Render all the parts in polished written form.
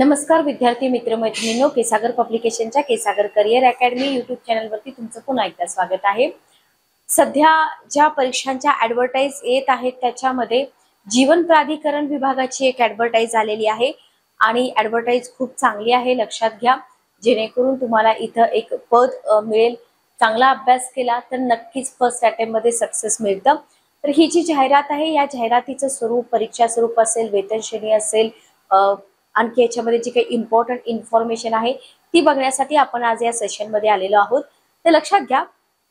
नमस्कार विद्यार्थी मित्र मैत्रिणींनो, केसागर पब्लिकेशनच्या केसागर करिअर अकॅडमी यूट्यूब चॅनलवरती तुमचं पुन्हा एकदा स्वागत आहे। सध्या ज्या परीक्षांच्या ॲडव्हर्टाइज येत आहेत त्याच्यामध्ये जीवन प्राधिकरण विभागाची एक ॲडव्हर्टाइज आलेली आहे आणि ॲडव्हर्टाइज खूप चांगली आहे, लक्षात घ्या। जेणेकरून तुम्हाला इथं एक पद मिळेल। चांगला अभ्यास केला तर नक्कीच फर्स्ट अटेम्प्ट मध्ये सक्सेस मिळतं। तर ही जी जाहिरात आहे या जाहिरातीचं स्वरूप परीक्षा स्वरूप असेल, वेतन श्रेणी असेल, आणखी याच्यामध्ये जी काही इम्पॉर्टंट इन्फॉर्मेशन आहे ती बघण्यासाठी आपण आज या सेशन मध्ये आलेलो आहोत। तर लक्षात घ्या,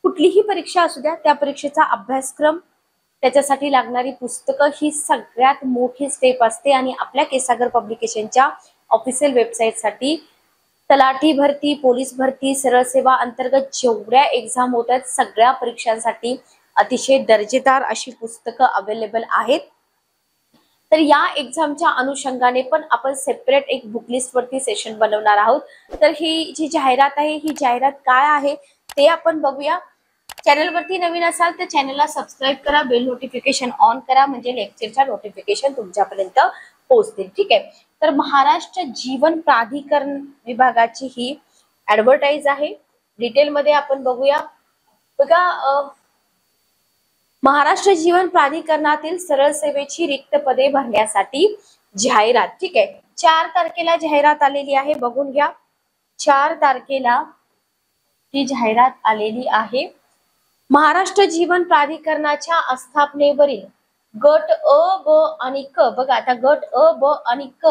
कुठलीही परीक्षा असू द्या त्या परीक्षेचा अभ्यासक्रम, त्याच्यासाठी लागणारी पुस्तकं ही सगळ्यात मोठी स्टेप असते आणि आपल्या केसागर पब्लिकेशनच्या ऑफिशियल वेबसाईटसाठी तलाठी भरती, पोलीस भरती, सरळ सेवा अंतर्गत जेवढ्या एक्झाम होत आहेत सगळ्या परीक्षांसाठी अतिशय दर्जेदार अशी पुस्तकं अवेलेबल आहेत। तर या एक्झामच्या अनुषंगाने पण आपण सेपरेट एक बुकलिस्ट वरती सेशन बनवणार आहोत। तर ही जी जाहिरात आहे ही जाहिरात काय आहे ते आपण बघूया। चॅनल वरती नवीन असाल तर चॅनलला सबस्क्राइब करा, बेल नोटिफिकेशन ऑन करा म्हणजे लेक्चरच्या नोटिफिकेशन तुमच्यापर्यंत पोहोचतील। ठीक आहे, तर महाराष्ट्र जीवन प्राधिकरण विभागाची ही ॲडव्हर्टाइज आहे। डिटेल मध्ये आपण बघूया। बघा, महाराष्ट्र जीवन प्राधिकरणातील सरळ सेवेची रिक्त पदे भरण्यासाठी जाहिरात। ठीक आहे, 4 तारखेला जाहिरात आलेली आहे, बघून घ्या। 4 तारखेला ही जाहिरात आलेली आहे। महाराष्ट्र जीवन प्राधिकरणाच्या आस्थापनेवरील गट अ, ब आणि क, बघा आता गट अ, ब आणि क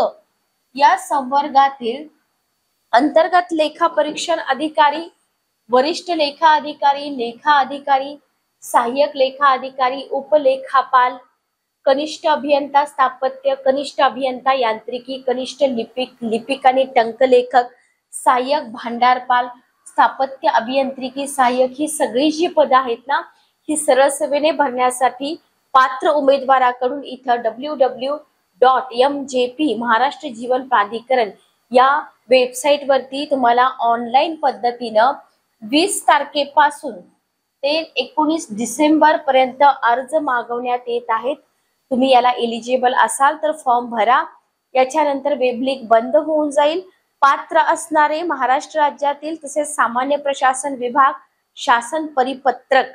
या संवर्गातील अंतर्गत लेखा परीक्षण अधिकारी, वरिष्ठ लेखा अधिकारी, लेखा अधिकारी, सहाय्यक लेखा अधिकारी, उपलेखापाल, कनिष्ठ अभियंता स्थापत्य, कनिष्ठ अभियंता यांत्रिकी, कनिष्ठ लिपिक आणि टंकलेखक, सहाय्यक भांडारपाल, स्थापत्य अभियांत्रिकी सहाय्यक, ही सगळी जी पदं आहेत ना ही सरळ सेवेने भरण्यासाठी पात्र उमेदवाराकडून इथं www.mjp महाराष्ट्र जीवन प्राधिकरण या वेबसाईट वरती तुम्हाला ऑनलाईन पद्धतीनं 20 तारखेपासून ते 19 डिसेंबर पर्यंत अर्ज मागवण्यात येत आहेत। तुम्ही याला एलिजिबल असाल तर फॉर्म भरा। याच्यानंतर वेब लिंक बंद होऊन जाईल। पात्र असणारे महाराष्ट्र राज्यातील तसेच सामान्य प्रशासन विभाग शासन परिपत्रक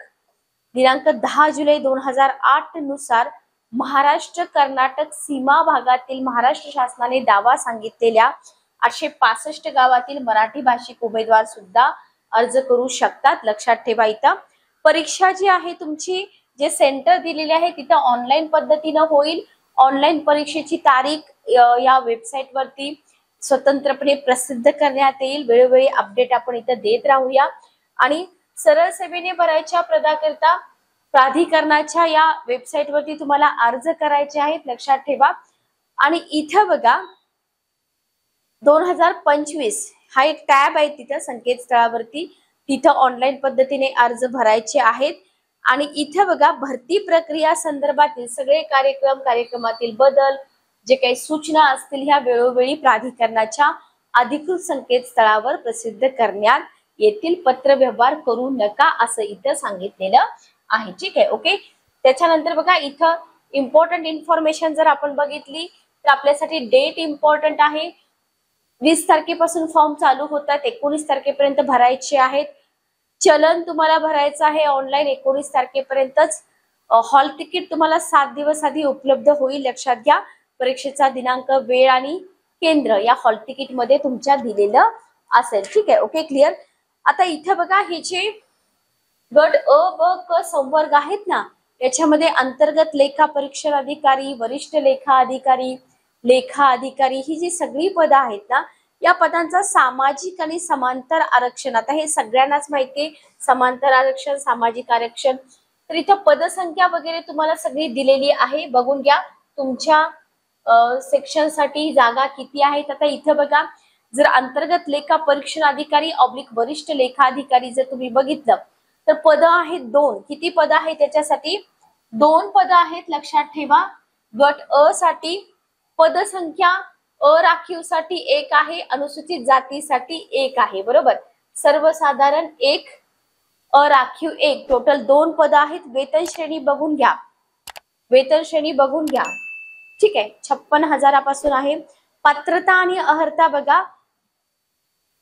दिनांक 10 जुलै 2008 नुसार महाराष्ट्र कर्नाटक सीमा भागातील महाराष्ट्र शासनाने दावा सांगितलेल्या 865 गावातील मराठी भाषिक उमेदवार सुद्धा अर्ज करू शकतात। लक्षात ठेवा, इथं परीक्षा जी आहे तुमची जे सेंटर दिलेले आहे तिथं ऑनलाईन पद्धतीनं होईल। ऑनलाईन परीक्षेची तारीख या वेबसाईट वरती स्वतंत्रपणे प्रसिद्ध करण्यात येईल। वेळोवेळी अपडेट आपण इथं देत राहूया। आणि सरळ सेवेने भरायच्या पदाकरता प्राधिकरणाच्या या वेबसाईट वरती तुम्हाला अर्ज करायचे आहेत, लक्षात ठेवा। आणि इथं बघा 2025 हा एक टॅब आहे तिथं संकेतस्थळावरती, तिथं ऑनलाईन पद्धतीने अर्ज भरायचे आहेत। आणि इथे बघा भरती प्रक्रिया संदर्भातील सगळे कार्यक्रमातील बदल, जे काही सूचना असतील ह्या वेळोवेळी प्राधिकरणाच्या अधिकृत संकेतस्थळावर प्रसिद्ध करण्यात येतील। पत्रव्यवहार करू नका असं इथं सांगितलेलं आहे। ठीक आहे, ओके। त्याच्यानंतर बघा इथं इम्पॉर्टंट इन्फॉर्मेशन जर आपण बघितली तर आपल्यासाठी डेट इम्पॉर्टंट आहे। 20 तारखेपासून फॉर्म चालू होतात, 19 तारखेपर्यंत भरायचे आहेत। चलन तुम्हाला भरायचं आहे ऑनलाईन 19 तारखेपर्यंतच। हॉल तिकीट तुम्हाला 7 दिवस आधी उपलब्ध होईल, लक्षात घ्या। परीक्षेचा दिनांक, वेळ आणि केंद्र या हॉल तिकीट मध्ये तुमच्या दिलेलं असेल। ठीक आहे, ओके, क्लिअर। आता इथे बघा हे जे गट अ, ब, क संवर्ग आहेत ना याच्यामध्ये अंतर्गत लेखा परीक्षण अधिकारी, वरिष्ठ लेखा अधिकारी ही जी सगळी पदं आहेत ना या पदांचा सामाजिक आणि समांतर आरक्षण, आता हे सगळ्यांनाच माहितीये समांतर आरक्षण, सामाजिक आरक्षण। तर इथं पदसंख्या वगैरे तुम्हाला सगळी दिलेली आहे, बघून घ्या। तुमच्या सेक्शन साठी जागा किती आहेत। आता इथं बघा जर अंतर्गत लेखा परीक्षण अधिकारी ऑब्लिक वरिष्ठ लेखा अधिकारी जर तुम्ही बघितलं तर पदं आहेत 2। किती पदं आहेत त्याच्यासाठी? 2 पदं आहेत, लक्षात ठेवा। गट अ साठी पदसंख्या अराखीव साठी 1 आहे, अनुसूचित जातीसाठी 1 आहे, बरोबर। सर्वसाधारण 1, अराखीव 1, टोटल 2 पदं आहेत। वेतन श्रेणी बघून घ्या, वेतन श्रेणी बघून घ्या। ठीक आहे, 56,000 पासून आहे। पात्रता आणि अर्हता बघा,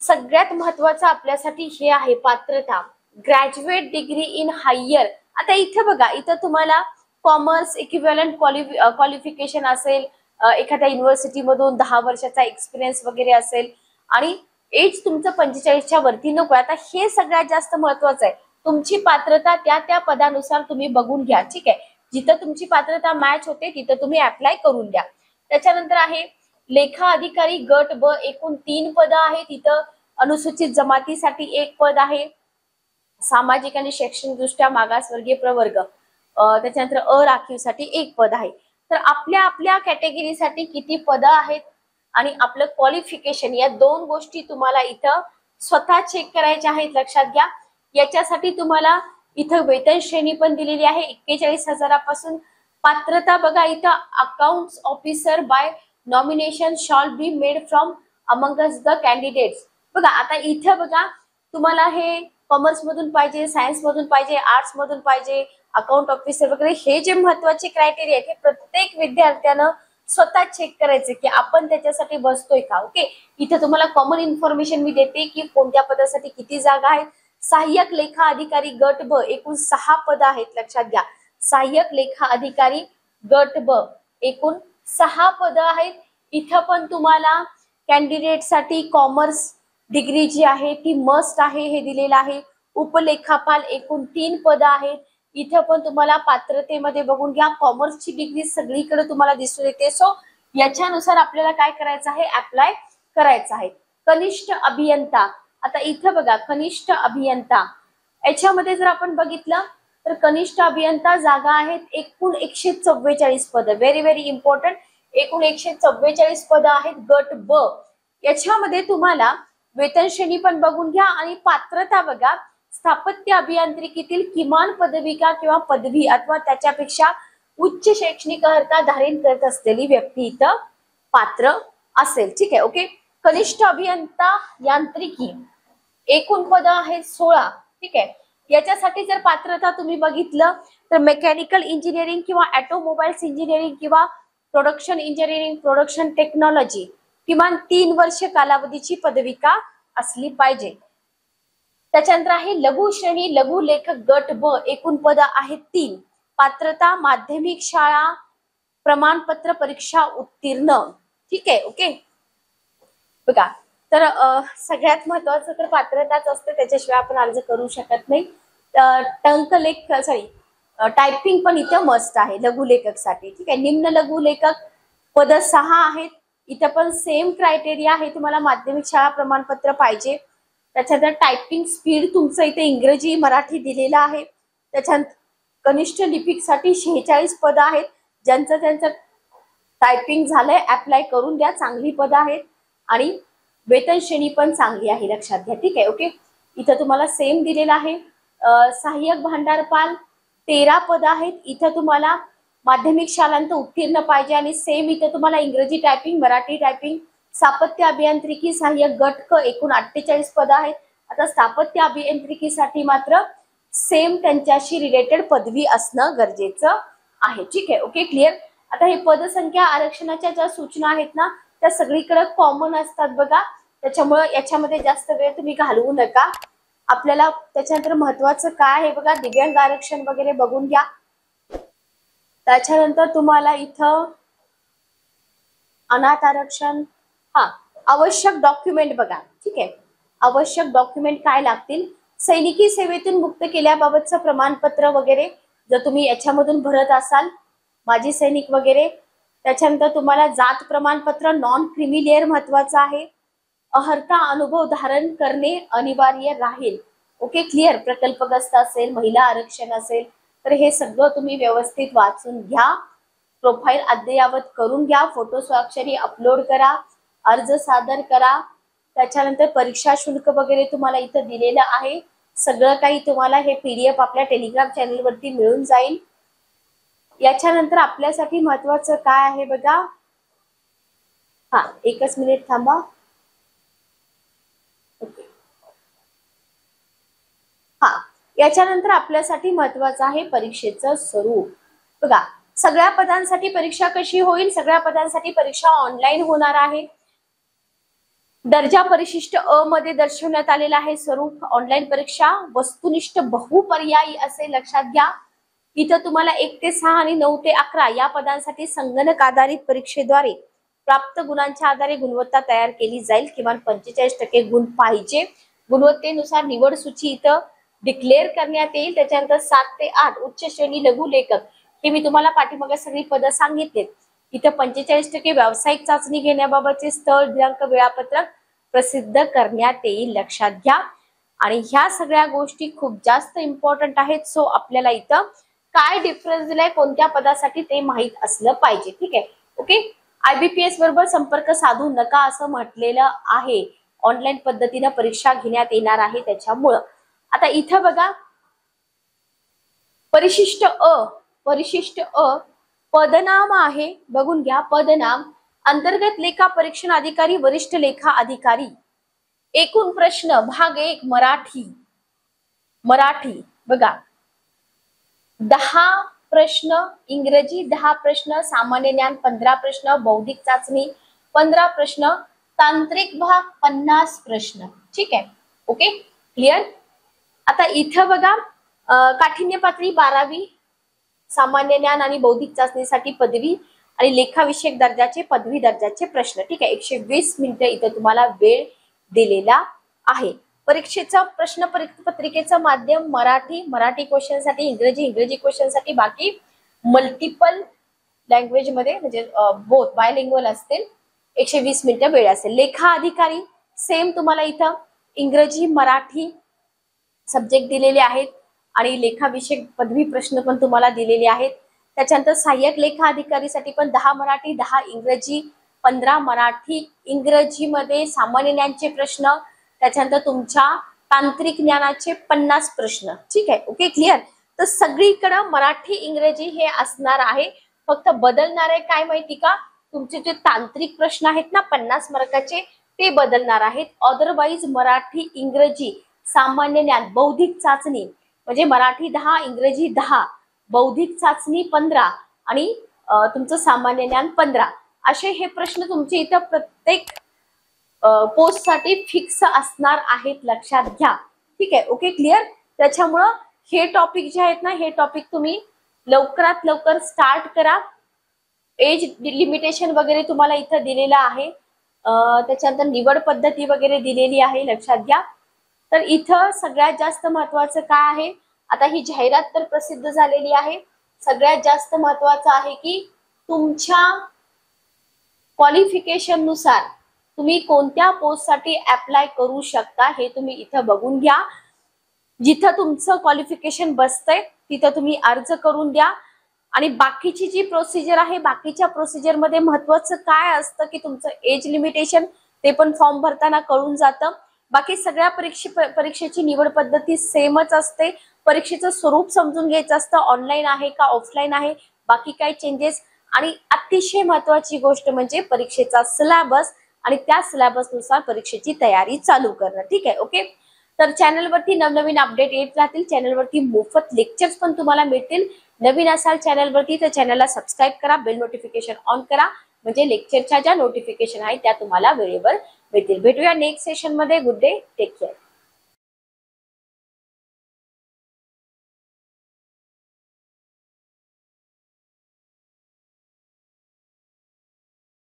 सगळ्यात महत्वाचं आपल्यासाठी हे आहे पात्रता. Graduate degree in higher. आता इथे बघा, इथं तुम्हाला कॉमर्स इक्विव्हॅलंट क्वालिफिकेशन असेल, एखाद्या युनिव्हर्सिटी मधून 10 वर्षाचा एक्सपिरियन्स वगैरे असेल आणि एज तुमचं 45च्या वरती नको. आता हे सगळ्यात जास्त महत्वाचं आहे. तुमची पात्रता त्या त्या पदानुसार तुम्ही बघून घ्या, ठीक आहे. जिथं तुमची पात्रता मॅच होते तिथं तुम्ही अप्लाय करून द्या. त्याच्यानंतर आहे लेखा अधिकारी गट ब, एकूण 3 पदं आहेत. इथं अनुसूचित जमातीसाठी 1 पद आहे. सामाजिक आणि शैक्षणिकदृष्ट्या मागासवर्गीय प्रवर्ग, त्याच्यानंतर अराखीवसाठी 1 पद आहे. तर आपल्या आपल्या कॅटेगरीसाठी किती पदं आहेत आणि आपलं क्वालिफिकेशन, या 2 गोष्टी तुम्हाला इथं स्वतः चेक करायच्या आहेत. लक्षात घ्या. याच्यासाठी तुम्हाला इथं वेतन श्रेणी पण दिलेली आहे 41,000 पासून. पात्रता बघा, इथं accounts officer by nomination shall be made from amongst the candidates. बघा आता इथं बघा, तुम्हाला हे कॉमर्स मधून पाहिजे, सायन्स मधून पाहिजे, आर्ट्स मधून पाहिजे, अकाउंट ऑफिसर वगैरे, हे जे महत्वाचे क्रायटेरिया आहेत हे प्रत्येक विद्यार्थ्यानं स्वतः चेक करायचे की आपण त्याच्यासाठी बसतोय का. ओके. इथे तुम्हाला कॉमन इन्फॉर्मेशन मी देते की कोणत्या पदासाठी किती जागा आहेत. सहाय्यक लेखा अधिकारी गट ब, एकूण 6 पदं आहेत. लक्षात घ्या. सहाय्यक लेखा अधिकारी गट ब, एकूण 6 पदं आहेत. इथं पण तुम्हाला कॅन्डिडेटसाठी कॉमर्स डिग्री जी आहे ती मस्ट आहे हे दिलेलं आहे. उपलेखापाल, एकूण 3 पदं आहेत. इथं पण तुम्हाला पात्रतेमध्ये बघून घ्या, कॉमर्सची डिग्री सगळीकडे तुम्हाला दिसून येते. सो याच्यानुसार आपल्याला काय करायचं आहे, अप्लाय करायचं आहे. कनिष्ठ अभियंता. आता इथं बघा, कनिष्ठ अभियंता याच्यामध्ये जर आपण बघितलं तर कनिष्ठ अभियंता जागा आहेत एकूण 144 पदं. Very very important. एकूण 144 पदं आहेत गट ब. याच्यामध्ये तुम्हाला वेतन श्रेणी पण बघून घ्या आणि पात्रता बघा. स्थापत्य अभियांत्रिकीतील किमान पदविका किंवा पदवी अथवा त्याच्यापेक्षा उच्च शैक्षणिक अर्हता धारण करत असलेली व्यक्ती इथं पात्र असेल, ठीक आहे. ओके. कनिष्ठ अभियंता यांत्रिकी, एकूण पदं आहेत 16, ठीक आहे. याच्यासाठी जर पात्रता तुम्ही बघितलं तर मेकॅनिकल इंजिनिअरिंग किंवा ऑटोमोबाईल्स इंजिनिअरिंग किंवा प्रोडक्शन इंजिनिअरिंग, प्रोडक्शन टेक्नॉलॉजी, किमान 3 वर्ष कालावधीची पदविका असली पाहिजे. त्याच्यानंतर आहे लघु श्रेणी लघु लेखक गट ब, एकूण पदं आहेत 3. पात्रता माध्यमिक शाळा प्रमाणपत्र परीक्षा उत्तीर्ण, ठीक आहे. ओके. बघा, तर सगळ्यात महत्वाचं तर पात्रताच असते, त्याच्याशिवाय आपण अर्ज करू शकत नाही. टंकलेख सॉरी टायपिंग पण इथं मस्ट आहे लघुलेखकसाठी, ठीक आहे. निम्न लघुलेखक पद 6 आहेत. इथं पण सेम क्रायटेरिया आहे, तुम्हाला माध्यमिक शाळा प्रमाणपत्र पाहिजे. त्याच्यानंतर टायपिंग स्पीड तुमचं इथे इंग्रजी मराठी दिलेलं आहे. त्याच्यानंतर कनिष्ठ लिपिकसाठी 46 पदं आहेत. ज्यांचं टायपिंग झालंय अप्लाय करून द्या, चांगली पदं आहेत आणि वेतन श्रेणी पण चांगली आहे, लक्षात घ्या, ठीक आहे. ओके. इथं तुम्हाला सेम दिलेलं आहे. सहाय्यक भांडारपाल 13 पदं आहेत. इथं तुम्हाला माध्यमिक शालांत उत्तीर्ण पाहिजे आणि सेम इथं तुम्हाला इंग्रजी टायपिंग, मराठी टायपिंग. स्थापत्य अभियांत्रिकी सहाय्यक गट क, एकूण 48 पदं आहेत. आता स्थापत्य अभियांत्रिकीसाठी मात्र सेम त्यांच्याशी रिलेटेड पदवी असणं गरजेचं आहे, ठीक आहे. Okay, clear. आता हे पदसंख्या आरक्षणाच्या ज्या सूचना आहेत ना त्या सगळीकडे कॉमन असतात बघा, त्याच्यामुळे याच्यामध्ये जास्त वेळ तुम्ही घालवू नका. आपल्याला त्याच्यानंतर महत्वाचं काय आहे बघा, दिव्यांग आरक्षण वगैरे बघून घ्या. त्याच्यानंतर तुम्हाला इथं अनाथ आरक्षण, आवश्यक डॉक्युमेंट बघा, ठीक आहे. आवश्यक डॉक्युमेंट काय लागतील, सैनिकी सेवेतून मुक्त केल्याबाबतचं प्रमाणपत्र वगैरे जर तुम्ही याच्यामधून भरत असाल, माजी सैनिक वगैरे. त्याच्यानंतर तुम्हाला जात प्रमाणपत्र नॉन क्रिमिलेअर महत्वाचं आहे. अर्हता अनुभव धारण करणे अनिवार्य राहील. Okay, clear. प्रकल्पग्रस्त असेल, महिला आरक्षण असेल तर हे सगळं तुम्ही व्यवस्थित वाचून घ्या. प्रोफाईल अद्ययावत करून घ्या, फोटो स्वाक्षरी अपलोड करा, अर्ज सादर करा. त्याच्यानंतर परीक्षा शुल्क वगैरे तुम्हाला इथं दिलेलं आहे. सगळं काही तुम्हाला हे PDF आपल्या टेलिग्राम चॅनलवरती मिळून जाईल. याच्यानंतर आपल्यासाठी महत्वाचं काय आहे बघा, एकच मिनिट थांबा. ओके, याच्यानंतर आपल्यासाठी महत्वाचं आहे परीक्षेचं स्वरूप. बघा, सगळ्या पदांसाठी परीक्षा कशी होईल? सगळ्या पदांसाठी परीक्षा ऑनलाईन होणार आहे. दर्जा परिशिष्ट अ मध्ये दर्शवण्यात आलेला आहे स्वरूप ऑनलाईन परीक्षा वस्तुनिष्ठ बहुपर्यायी असे लक्षात घ्या. इथं तुम्हाला 1 ते 6 आणि 9 ते 11 या पदांसाठी संगणक आधारित परीक्षेद्वारे प्राप्त गुणांच्या आधारे गुणवत्ता तयार केली जाईल. किमान 45% गुण पाहिजे. गुणवत्तेनुसार निवड सूची इथं डिक्लेअर करण्यात येईल. त्याच्यानंतर 7 ते 8 उच्च श्रेणी लघु लेखक हे मी तुम्हाला पाठीमागे सगळी पदं सांगितलेत. इथं 45% व्यावसायिक चाचणी घेण्याबाबतचे स्थळ दिनांक वेळापत्रक प्रसिद्ध करण्यात येईल. लक्षात घ्या. आणि ह्या सगळ्या गोष्टी खूप जास्त इम्पॉर्टंट आहेत. सो आपल्याला इथं काय डिफरन्स दिलाय कोणत्या पदासाठी ते माहित असलं पाहिजे. ठीक आहे. ओके. IBPS बरोबर संपर्क साधू नका असं म्हटलेलं आहे. ऑनलाईन पद्धतीने परीक्षा घेण्यात येणार आहे त्याच्यामुळं. आता इथं बघा परिशिष्ट अ पदनाम आहे. बघून घ्या. पदनाम अंतर्गत लेखा परीक्षण अधिकारी वरिष्ठ लेखा अधिकारी. एकूण प्रश्न भाग 1 मराठी बघा 10 प्रश्न, इंग्रजी 10 प्रश्न, सामान्य ज्ञान 15 प्रश्न, बौद्धिक चाचणी 15 प्रश्न, तांत्रिक भाग 50 प्रश्न. ठीक आहे. ओके. क्लिअर. आता इथं बघा काठिण्य पातळी 12वी, सामान्य ज्ञान आणि बौद्धिक चाचणीसाठी पदवी आणि लेखाविषयक दर्जाचे पदवी दर्जाचे प्रश्न. ठीक आहे. 120 मिनिटं इथं तुम्हाला वेळ दिलेला आहे. परीक्षेचा प्रश्न पत्रिकेचं माध्यम मराठी क्वेश्चनसाठी, इंग्रजी क्वेश्चनसाठी, बाकी मल्टिपल लँग्वेज मध्ये म्हणजे बोथ बायलिंग्वल असतील. 120 मिनिटं वेळ असेल. लेखा अधिकारी सेम तुम्हाला इथं इंग्रजी मराठी सब्जेक्ट दिलेले आहेत आणि लेखाविषयक पदवी प्रश्न पण तुम्हाला दिलेले आहेत. त्याच्यानंतर सहाय्यक लेखा अधिकारीसाठी पण 10 मराठी 10 इंग्रजी 15 मराठी इंग्रजीमध्ये सामान्य ज्ञानचे प्रश्न, त्याच्यानंतर तुमच्या तांत्रिक ज्ञानाचे 50 प्रश्न. ठीक आहे. ओके. क्लिअर. तर सगळीकडे मराठी इंग्रजी हे असणार आहे. फक्त बदलणार आहे काय माहिती का? तुमचे जे तांत्रिक प्रश्न आहेत ना 50 मार्काचे ते बदलणार आहेत. अदरवाईज मराठी इंग्रजी सामान्य ज्ञान बौद्धिक चाचणी म्हणजे मराठी 10 इंग्रजी 10 बौद्धिक चाचणी 15 आणि तुमचं सामान्य ज्ञान 15 असे हे प्रश्न तुमचे इथं प्रत्येक पोस्ट साठी फिक्स असणार आहेत. लक्षात घ्या. ठीक आहे. ओके. क्लिअर. त्याच्यामुळं हे टॉपिक जे आहेत ना हे टॉपिक तुम्ही लवकरात लवकर स्टार्ट करा. एज लिमिटेशन वगैरे तुम्हाला इथं दिलेलं आहे. त्याच्यानंतर निवड पद्धती वगैरे दिलेली आहे. लक्षात घ्या. तर इथं सगळ्यात जास्त महत्वाचं काय आहे? आता ही जाहिरात तर प्रसिद्ध झालेली आहे. सगळ्यात जास्त महत्वाचं आहे की तुमच्या क्वालिफिकेशन नुसार तुम्ही कोणत्या पोस्टसाठी अप्लाय करू शकता हे तुम्ही इथं बघून घ्या. जिथं तुमचं क्वालिफिकेशन बसतंय तिथं तुम्ही अर्ज करून द्या. आणि बाकीची जी प्रोसिजर आहे बाकीच्या प्रोसिजर मध्ये महत्वाचं काय असतं की तुमचं एज लिमिटेशन ते पण फॉर्म भरताना कळून जातं. बाकी सगळ्या परीक्षेची निवड पद्धती सेमच असते. परीक्षेचं स्वरूप समजून घ्यायचं असतं. ऑनलाईन आहे का ऑफलाईन आहे, बाकी काय चेंजेस, आणि अतिशय महत्वाची गोष्ट म्हणजे परीक्षेचा सिलेबस आणि त्या सिलेबसनुसार परीक्षेची तयारी चालू करणं. ठीक आहे. ओके. तर चॅनलवरती नवनवीन अपडेट येत राहतील. चॅनलवरती मोफत लेक्चर्स पण तुम्हाला मिळतील. नवीन असाल चॅनलवरती तर चॅनलला सबस्क्राईब करा, बेल नोटिफिकेशन ऑन करा म्हणजे लेक्चरच्या ज्या नोटिफिकेशन आहेत त्या तुम्हाला वेळेवर मिळतील. भेटूया नेक्स्ट सेशन मध्ये. Good day. Take care.